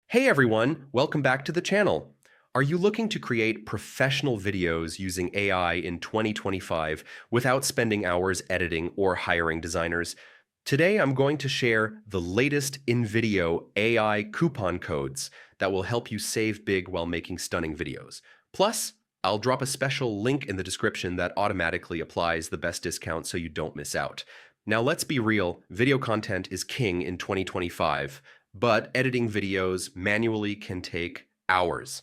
Hey everyone, welcome back to the channel. Are you looking to create professional videos using AI in 2025 without spending hours editing or hiring designers? Today I'm going to share the latest Invideo AI coupon codes that will help you save big while making stunning videos. Plus, I'll drop a special link in the description that automatically applies the best discount so you don't miss out. Now let's be real, video content is king in 2025. But editing videos manually can take hours.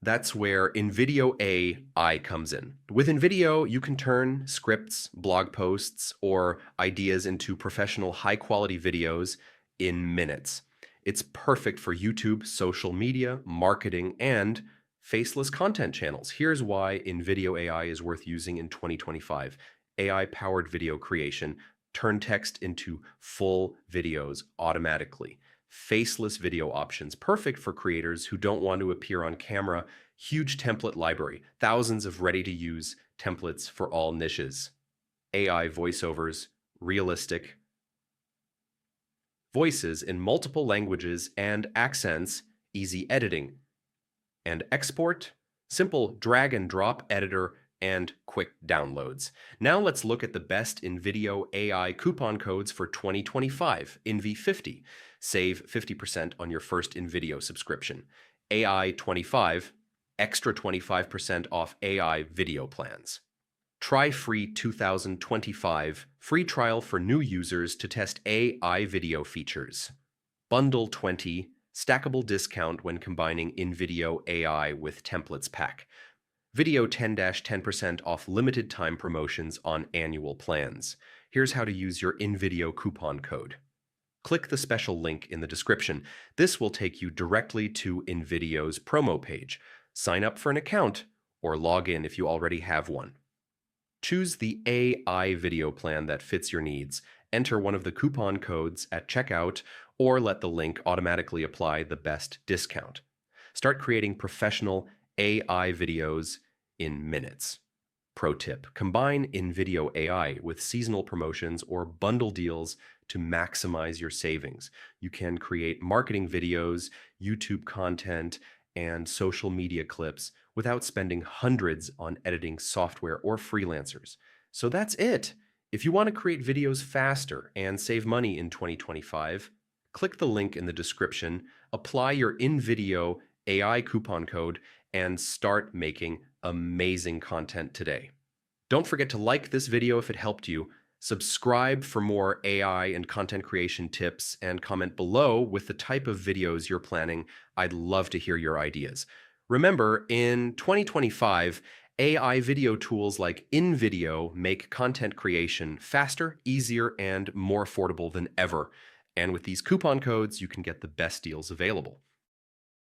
That's where Invideo AI comes in. With Invideo, you can turn scripts, blog posts, or ideas into professional high-quality videos in minutes. It's perfect for YouTube, social media, marketing, and faceless content channels. Here's why Invideo AI is worth using in 2025. AI-powered video creation. Turn text into full videos automatically. Faceless video options, perfect for creators who don't want to appear on camera. Huge template library, thousands of ready-to-use templates for all niches. AI voiceovers, realistic voices in multiple languages and accents, easy editing. And export, simple drag and drop editor, and quick downloads. Now let's look at the best Invideo AI coupon codes for 2025. Invi50, save 50% on your first Invideo subscription. AI25, extra 25% off AI video plans. Try free 2025, free trial for new users to test AI video features. Bundle 20, stackable discount when combining Invideo AI with templates pack. Video 10-10% off limited time promotions on annual plans. Here's how to use your Invideo coupon code. Click the special link in the description. This will take you directly to Invideo's promo page. Sign up for an account or log in if you already have one. Choose the AI video plan that fits your needs. Enter one of the coupon codes at checkout or let the link automatically apply the best discount. Start creating professional AI videos in minutes. Pro tip, combine Invideo AI with seasonal promotions or bundle deals to maximize your savings. You can create marketing videos, YouTube content, and social media clips without spending hundreds on editing software or freelancers. So that's it. If you want to create videos faster and save money in 2025, click the link in the description, apply your Invideo AI coupon code, and start making amazing content today. Don't forget to like this video if it helped you, subscribe for more AI and content creation tips, and comment below with the type of videos you're planning. I'd love to hear your ideas. Remember, in 2025, AI video tools like Invideo make content creation faster, easier, and more affordable than ever. And with these coupon codes, you can get the best deals available.